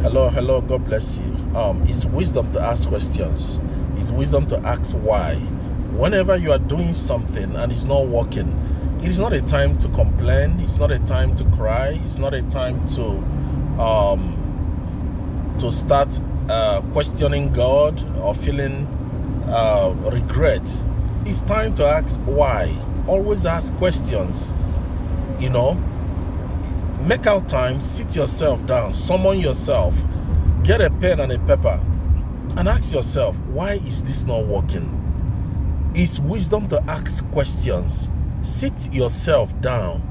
Hello, God bless you. It's wisdom to ask questions. It's wisdom to ask why. Whenever you are doing something and it's not working, it is not a time to complain. It's not a time to cry. It's not a time to start questioning God or feeling regret. It's time to ask why. Always ask questions. You know, make out time, sit yourself down, summon yourself, get a pen and a paper, and ask yourself, why is this not working? It's wisdom to ask questions. Sit yourself down.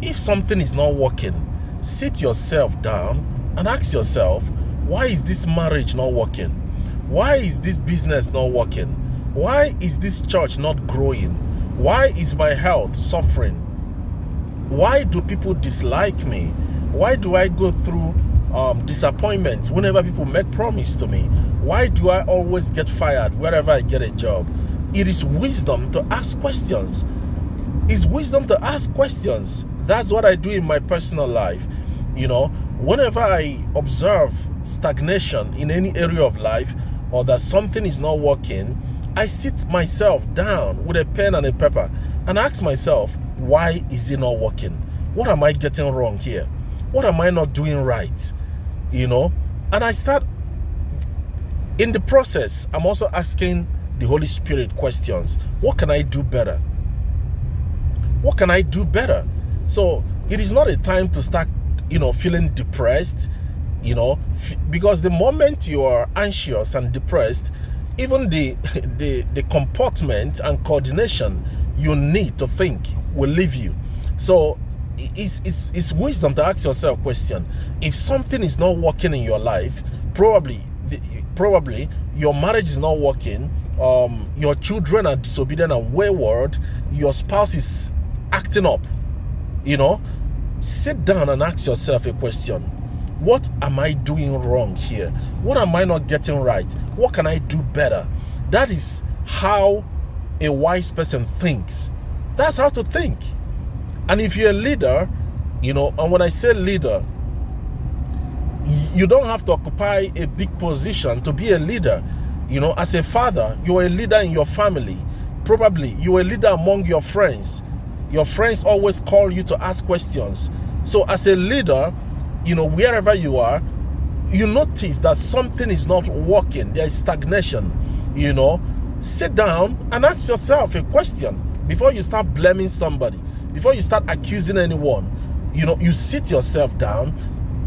If something is not working, sit yourself down and ask yourself, why is this marriage not working? Why is this business not working? Why is this church not growing? Why is my health suffering? Why do people dislike me? Why do I go through disappointment whenever people make promise to me? Why do I always get fired wherever I get a job? It is wisdom to ask questions. It's wisdom to ask questions. That's what I do in my personal life. You know, whenever I observe stagnation in any area of life or that something is not working, I sit myself down with a pen and a paper and ask myself, why is it not working? What am I getting wrong here? What am I not doing right? You know, and I start, in the process, I'm also asking the Holy Spirit questions. What can I do better? What can I do better? So it is not a time to start, feeling depressed, because the moment you are anxious and depressed, even the comportment and coordination you need to think will leave you. So it's wisdom to ask yourself a question. If something is not working in your life, probably your marriage is not working, your children are disobedient and wayward, your spouse is acting up, sit down and ask yourself a question. What am I doing wrong here? What am I not getting right? What can I do better? That is how a wise person thinks. That's how to think. And if you're a leader, and when I say leader, you don't have to occupy a big position to be a leader. As a father, you're a leader in your family. Probably you're a leader among your friends. Your friends always call you to ask questions. So as a leader, wherever you are, you notice that something is not working. There is stagnation. Sit down and ask yourself a question before you start blaming somebody, before you start accusing anyone. You sit yourself down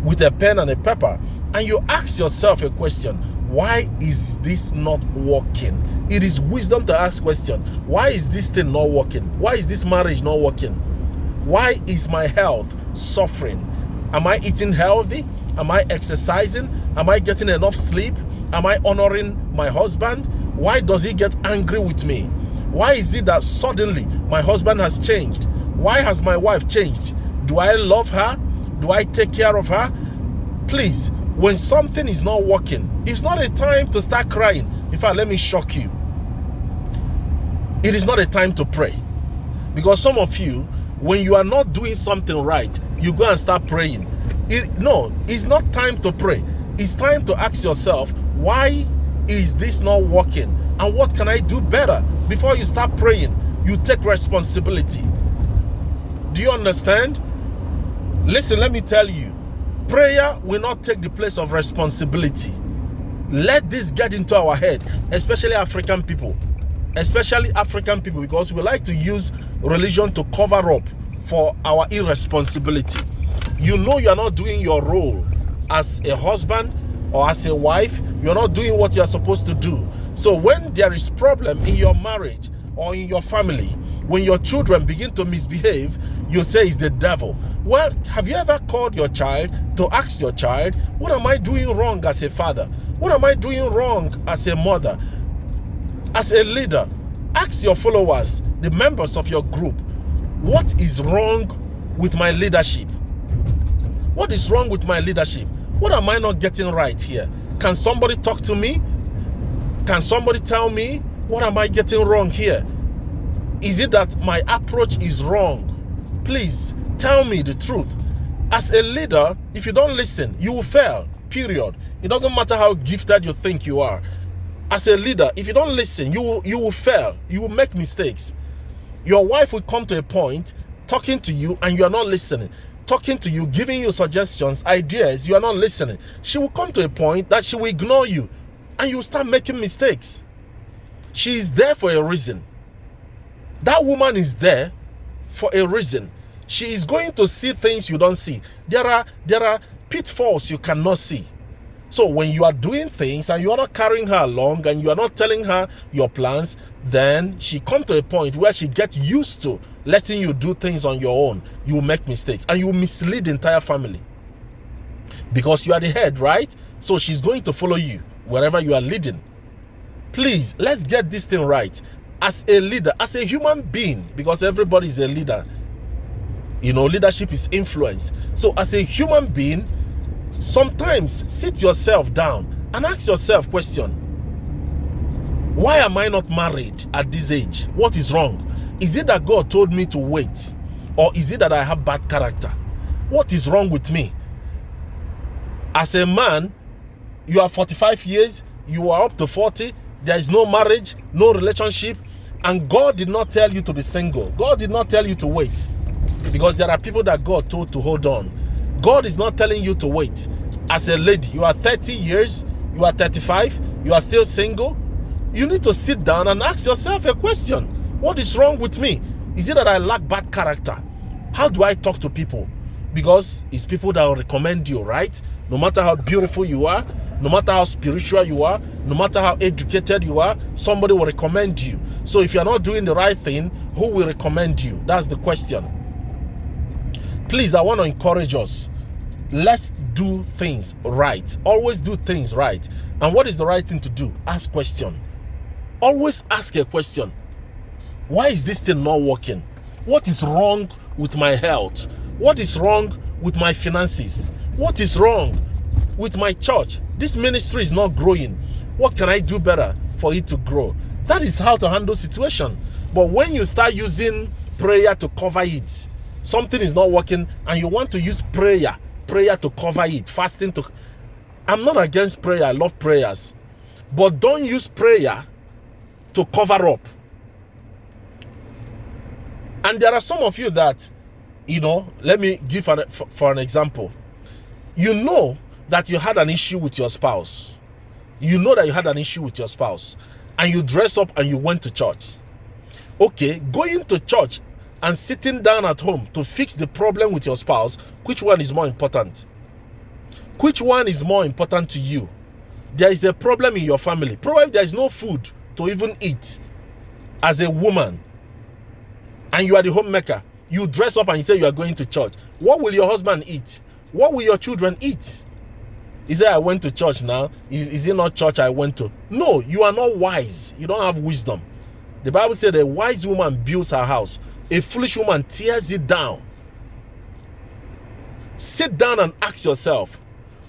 with a pen and a paper and you ask yourself a question. Why is this not working? It is wisdom to ask question. Why is this thing not working? Why is this marriage not working? Why is my health suffering? Am I eating healthy? Am I exercising? Am I getting enough sleep? Am I honoring my husband? Why does he get angry with me? Why is it that suddenly my husband has changed? Why has my wife changed? Do I love her? Do I take care of her? Please, when something is not working, it's not a time to start crying. In fact, let me shock you. It is not a time to pray. Because some of you, when you are not doing something right, you go and start praying. It's not time to pray. It's time to ask yourself, why is this not working? And what can I do better? Before you start praying, you take responsibility. Do you understand? Listen, let me tell you, prayer will not take the place of responsibility. Let this get into our head, especially African people. Because we like to use religion to cover up for our irresponsibility. You are not doing your role as a husband or as a wife. You're not doing what you're supposed to do. So when there is problem in your marriage or in your family, when your children begin to misbehave, you say it's the devil. Well, have you ever called your child to ask your child, what am I doing wrong as a father? What am I doing wrong as a mother? As a leader, ask your followers, the members of your group, what is wrong with my leadership? What is wrong with my leadership? What am I not getting right here? Can somebody talk to me? Can somebody tell me, what am I getting wrong here? Is it that my approach is wrong? Please tell me the truth. As a leader, if you don't listen, you will fail. period. It doesn't matter how gifted you think you are. As a leader, if you don't listen, you will fail. You will make mistakes. Your wife will come to a point talking to you and you are not listening. Talking to you, giving you suggestions, ideas, you are not listening. She will come to a point that she will ignore you and you will start making mistakes. She is there for a reason. That woman is there for a reason. She is going to see things you don't see. There are pitfalls you cannot see. So when you are doing things and you are not carrying her along and you are not telling her your plans, then she comes to a point where she gets used to letting you do things on your own. You will make mistakes and you will mislead the entire family. Because you are the head, right? So she's going to follow you wherever you are leading. Please, let's get this thing right. As a leader, as a human being, because everybody is a leader. You know, leadership is influence. So as a human being, sometimes sit yourself down and ask yourself question. Why am I not married at this age? What is wrong? Is it that God told me to wait? Or is it that I have bad character? What is wrong with me? As a man, you are 45 years, you are up to 40, there is no marriage, no relationship, and God did not tell you to be single. God did not tell you to wait. Because there are people that God told to hold on. God is not telling you to wait. As a lady, you are 30 years, you are 35, you are still single. You need to sit down and ask yourself a question. What is wrong with me? Is it that I lack bad character? How do I talk to people? Because it's people that will recommend you, right? No matter how beautiful you are, no matter how spiritual you are, no matter how educated you are, somebody will recommend you. So if you're not doing the right thing, who will recommend you? That's the question. Please, I want to encourage us. Let's do things right. Always do things right. And what is the right thing to do? Ask question. Always ask a question. Why is this thing not working? What is wrong with my health? What is wrong with my finances? What is wrong with my church? This ministry is not growing. What can I do better for it to grow? That is how to handle situation. But when you start using prayer to cover it, something is not working and you want to use prayer to cover it, fasting to... I'm not against prayer. I love prayers. But don't use prayer to cover up. And there are some of you that, you know, let me give for an example. You know that you had an issue with your spouse. You know that you had an issue with your spouse. And you dress up and you went to church. Okay, going to church and sitting down at home to fix the problem with your spouse, which one is more important? Which one is more important to you? There is a problem in your family. Probably there is no food to even eat as a woman. And you are the homemaker. You dress up and you say you are going to church. What will your husband eat? What will your children eat? He said, I went to church now. Is it not church I went to? No, you are not wise. You don't have wisdom. The Bible said a wise woman builds her house. A foolish woman tears it down. Sit down and ask yourself,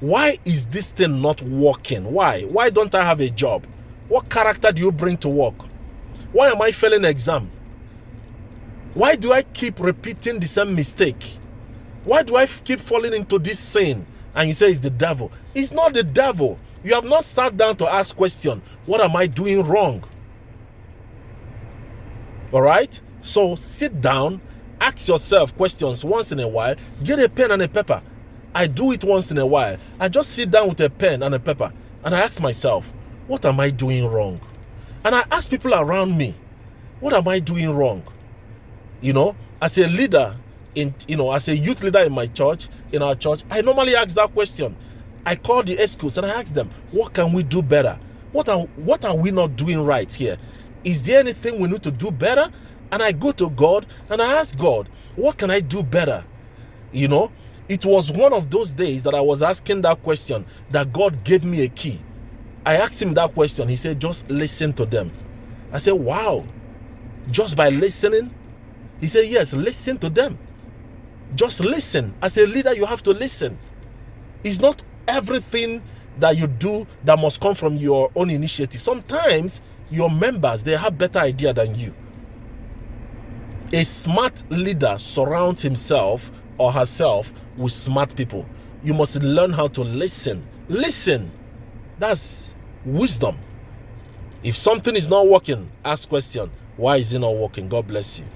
why is this thing not working? Why? Why don't I have a job? What character do you bring to work? Why am I failing exam? Why do I keep repeating the same mistake? Why do I keep falling into this sin? And you say it's the devil. It's not the devil. You have not sat down to ask question. What am I doing wrong? All right? So sit down, ask yourself questions once in a while. Get a pen and a paper. I do it once in a while. I just sit down with a pen and a paper and I ask myself, what am I doing wrong? And I ask people around me, what am I doing wrong? You know, as a leader, as a youth leader in my church, in our church, I normally ask that question. I call the ESCOs and I ask them, what can we do better? What are we not doing right here? Is there anything we need to do better? And I go to God and I ask God, what can I do better? You know, it was one of those days that I was asking that question that God gave me a key. I asked him that question. He said, just listen to them. I said, wow, just by listening? He said, yes, listen to them. Just listen. As a leader, you have to listen. It's not everything that you do that must come from your own initiative. Sometimes your members, they have better idea than you. A smart leader surrounds himself or herself with smart people. You must learn how to listen Listen. That's wisdom. If something is not working, ask question. Why is it not working? God bless you.